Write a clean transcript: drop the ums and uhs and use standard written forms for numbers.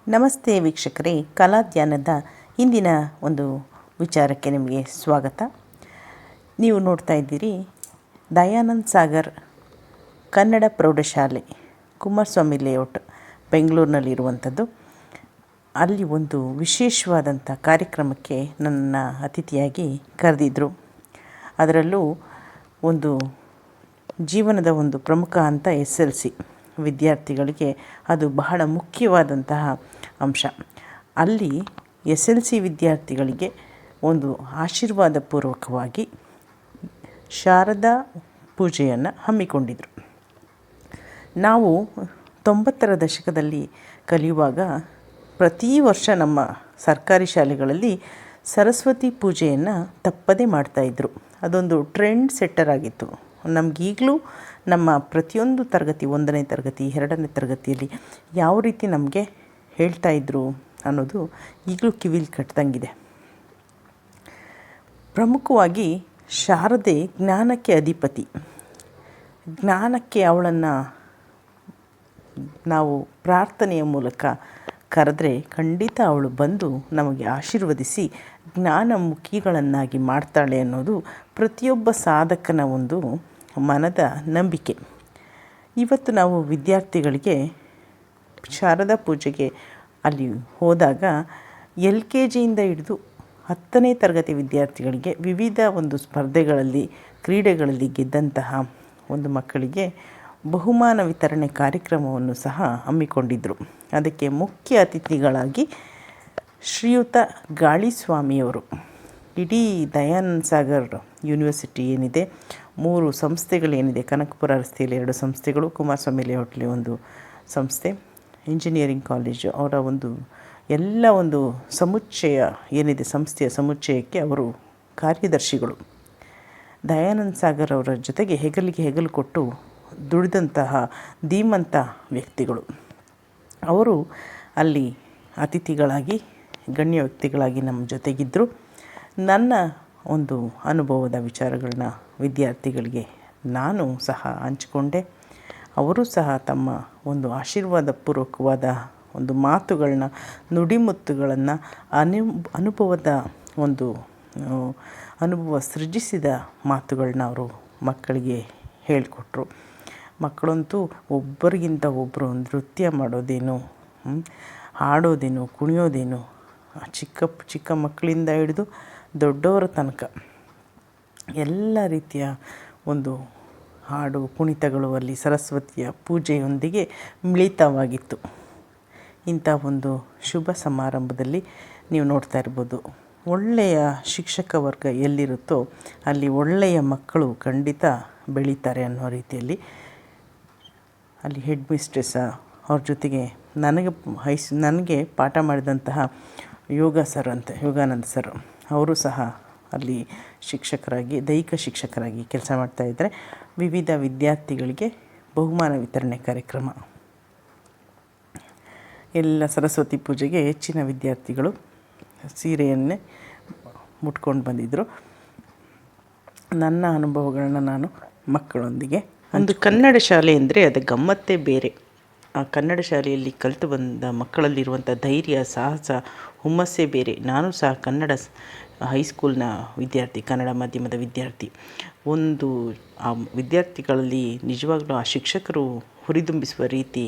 ನಮಸ್ತೆ ವೀಕ್ಷಕರೇ, ಕಲಾಧ್ಯಾನದ ಇಂದಿನ ಒಂದು ವಿಚಾರಕ್ಕೆ ನಿಮಗೆ ಸ್ವಾಗತ. ನೀವು ನೋಡ್ತಾ ಇದ್ದೀರಿ ದಯಾನಂದ ಸಾಗರ್ ಕನ್ನಡ ಪ್ರೌಢಶಾಲೆ, ಕುಮಾರಸ್ವಾಮಿ ಲೇಔಟ್, ಬೆಂಗಳೂರಿನಲ್ಲಿರುವಂಥದ್ದು. ಅಲ್ಲಿ ಒಂದು ವಿಶೇಷವಾದಂಥ ಕಾರ್ಯಕ್ರಮಕ್ಕೆ ನನ್ನ ಅತಿಥಿಯಾಗಿ ಕರೆದಿದ್ದರು. ಅದರಲ್ಲೂ ಒಂದು ಜೀವನದ ಒಂದು ಪ್ರಮುಖ ಹಂತ SLC ವಿದ್ಯಾರ್ಥಿಗಳಿಗೆ ಅದು ಬಹಳ ಮುಖ್ಯವಾದಂತಹ ಅಂಶ. ಅಲ್ಲಿ SLC ವಿದ್ಯಾರ್ಥಿಗಳಿಗೆ ಒಂದು ಆಶೀರ್ವಾದ ಪೂರ್ವಕವಾಗಿ ಶಾರದಾ ಪೂಜೆಯನ್ನು ಹಮ್ಮಿಕೊಂಡಿದ್ದರು. ನಾವು 90ರ ದಶಕದಲ್ಲಿ ಕಲಿಯುವಾಗ ಪ್ರತಿ ವರ್ಷ ನಮ್ಮ ಸರ್ಕಾರಿ ಶಾಲೆಗಳಲ್ಲಿ ಸರಸ್ವತಿ ಪೂಜೆಯನ್ನು ತಪ್ಪದೇ ಮಾಡ್ತಾಯಿದ್ರು. ಅದೊಂದು ಟ್ರೆಂಡ್ ಸೆಟ್ಟರ್ ಆಗಿತ್ತು. ನಮಗೀಗಲೂ ನಮ್ಮ ಪ್ರತಿಯೊಂದು ತರಗತಿ, 1ನೇ ತರಗತಿ 2ನೇ ತರಗತಿಯಲ್ಲಿ ಯಾವ ರೀತಿ ನಮಗೆ ಹೇಳ್ತಾಯಿದ್ರು ಅನ್ನೋದು ಈಗಲೂ ಕಿವಿಲಿ ಕಟ್ಟಿದಂಗಿದೆ. ಪ್ರಮುಖವಾಗಿ ಶಾರದೆ ಜ್ಞಾನಕ್ಕೆ ಅಧಿಪತಿ. ಜ್ಞಾನಕ್ಕೆ ಅವಳನ್ನು ನಾವು ಪ್ರಾರ್ಥನೆಯ ಮೂಲಕ ಕರೆದ್ರೆ ಖಂಡಿತ ಅವಳು ಬಂದು ನಮಗೆ ಆಶೀರ್ವದಿಸಿ ಜ್ಞಾನಮುಖಿಗಳನ್ನಾಗಿ ಮಾಡ್ತಾಳೆ ಅನ್ನೋದು ಪ್ರತಿಯೊಬ್ಬ ಸಾಧಕನ ಒಂದು ಮನದ ನಂಬಿಕೆ. ಇವತ್ತು ನಾವು ವಿದ್ಯಾರ್ಥಿಗಳಿಗೆ ಶಾರದಾ ಪೂಜೆಗೆ ಅಲ್ಲಿ ಹೋದಾಗ LKGಯಿಂದ ಹಿಡಿದು 10ನೇ ತರಗತಿ ವಿದ್ಯಾರ್ಥಿಗಳಿಗೆ ವಿವಿಧ ಒಂದು ಸ್ಪರ್ಧೆಗಳಲ್ಲಿ, ಕ್ರೀಡೆಗಳಲ್ಲಿ ಗೆದ್ದಂತಹ ಒಂದು ಮಕ್ಕಳಿಗೆ ಬಹುಮಾನ ವಿತರಣೆ ಕಾರ್ಯಕ್ರಮವನ್ನು ಸಹ ಹಮ್ಮಿಕೊಂಡಿದ್ದರು. ಅದಕ್ಕೆ ಮುಖ್ಯ ಅತಿಥಿಗಳಾಗಿ ಶ್ರೀಯುತ ಗಾಳಿಸ್ವಾಮಿಯವರು ಇಡೀ ದಯಾನಂದ ಸಾಗರ್ ಯೂನಿವರ್ಸಿಟಿ ಏನಿದೆ, 3 ಸಂಸ್ಥೆಗಳೇನಿದೆ, ಕನಕಪುರ ರಸ್ತೆಯಲ್ಲಿ 2 ಸಂಸ್ಥೆಗಳು, ಕುಮಾರಸ್ವಾಮಿ ಲೇಔಟ್ಲಿ ಒಂದು ಸಂಸ್ಥೆ, ಇಂಜಿನಿಯರಿಂಗ್ ಕಾಲೇಜು, ಅವರ ಒಂದು ಎಲ್ಲ ಒಂದು ಸಮುಚ್ಚಯ ಏನಿದೆ, ಸಂಸ್ಥೆಯ ಸಮುಚ್ಚಯಕ್ಕೆ ಅವರು ಕಾರ್ಯದರ್ಶಿಗಳು. ದಯಾನಂದ ಸಾಗರ್ ಅವರ ಜೊತೆಗೆ ಹೆಗಲಿಗೆ ಹೆಗಲು ಕೊಟ್ಟು ದುಡಿದಂತಹ ಧೀಮಂತ ವ್ಯಕ್ತಿಗಳು. ಅವರು ಅಲ್ಲಿ ಅತಿಥಿಗಳಾಗಿ, ಗಣ್ಯ ವ್ಯಕ್ತಿಗಳಾಗಿ ನಮ್ಮ ಜೊತೆಗಿದ್ದರು. ನನ್ನ ಒಂದು ಅನುಭವದ ವಿಚಾರಗಳನ್ನ ವಿದ್ಯಾರ್ಥಿಗಳಿಗೆ ನಾನು ಸಹ ಹಂಚಿಕೊಂಡೆ. ಅವರು ಸಹ ತಮ್ಮ ಒಂದು ಆಶೀರ್ವಾದ ಪೂರ್ವಕವಾದ ಒಂದು ಮಾತುಗಳನ್ನ, ನುಡಿಮುತ್ತುಗಳನ್ನು, ಅನುಭವದ ಒಂದು ಅನುಭವ ಸೃಜಿಸಿದ ಮಾತುಗಳನ್ನ ಅವರು ಮಕ್ಕಳಿಗೆ ಹೇಳಿಕೊಟ್ರು. ಮಕ್ಕಳಂತೂ ಒಬ್ಬರಿಗಿಂತ ಒಬ್ಬರು ನೃತ್ಯ ಮಾಡೋದೇನು, ಹಾಡೋದೇನು, ಕುಣಿಯೋದೇನು, ಚಿಕ್ಕ ಮಕ್ಕಳಿಂದ ಹಿಡಿದು ದೊಡ್ಡವರ ತನಕ ಎಲ್ಲ ರೀತಿಯ ಒಂದು ಹಾಡು ಕುಣಿತಗಳು ಅಲ್ಲಿ ಸರಸ್ವತಿಯ ಪೂಜೆಯೊಂದಿಗೆ ಮಿಳಿತವಾಗಿತ್ತು. ಇಂಥ ಒಂದು ಶುಭ ಸಮಾರಂಭದಲ್ಲಿ ನೀವು ನೋಡ್ತಾ ಇರ್ಬೋದು, ಒಳ್ಳೆಯ ಶಿಕ್ಷಕ ವರ್ಗ ಎಲ್ಲಿರುತ್ತೋ ಅಲ್ಲಿ ಒಳ್ಳೆಯ ಮಕ್ಕಳು ಖಂಡಿತ ಬೆಳೀತಾರೆ ಅನ್ನೋ ರೀತಿಯಲ್ಲಿ ಅಲ್ಲಿ ಹೆಡ್ ಮಿಸ್ಟ್ರೆಸ್ಸ, ಅವ್ರ ಜೊತೆಗೆ ನನಗೆ ಪಾಠ ಮಾಡಿದಂತಹ ಯೋಗಾನಂದ ಸರ್ ಅವರು ಸಹ ಅಲ್ಲಿ ಶಿಕ್ಷಕರಾಗಿ, ದೈಹಿಕ ಶಿಕ್ಷಕರಾಗಿ ಕೆಲಸ ಮಾಡ್ತಾಯಿದ್ದಾರೆ. ವಿವಿಧ ವಿದ್ಯಾರ್ಥಿಗಳಿಗೆ ಬಹುಮಾನ ವಿತರಣೆ ಕಾರ್ಯಕ್ರಮ. ಎಲ್ಲ ಸರಸ್ವತಿ ಪೂಜೆಗೆ ಹೆಚ್ಚಿನ ವಿದ್ಯಾರ್ಥಿಗಳು ಸೀರೆಯನ್ನೇ ಮುಟ್ಕೊಂಡು ಬಂದಿದ್ದರು. ನನ್ನ ಅನುಭವಗಳನ್ನ ನಾನು ಮಕ್ಕಳೊಂದಿಗೆ ಒಂದು ಕನ್ನಡ ಶಾಲೆ ಅಂದರೆ ಅದು ಗಮ್ಮತ್ತೇ ಬೇರೆ. ಆ ಕನ್ನಡ ಶಾಲೆಯಲ್ಲಿ ಕಲಿತು ಬಂದ ಮಕ್ಕಳಲ್ಲಿರುವಂಥ ಧೈರ್ಯ, ಸಾಹಸ, ಹುಮ್ಮಸ್ಸೇ ಬೇರೆ. ನಾನು ಸಹ ಕನ್ನಡ ಹೈಸ್ಕೂಲ್ನ ವಿದ್ಯಾರ್ಥಿ, ಕನ್ನಡ ಮಾಧ್ಯಮದ ವಿದ್ಯಾರ್ಥಿ. ಒಂದು ಆ ವಿದ್ಯಾರ್ಥಿಗಳಲ್ಲಿ ನಿಜವಾಗ್ಲೂ ಆ ಶಿಕ್ಷಕರು ಹುರಿದುಂಬಿಸುವ ರೀತಿ,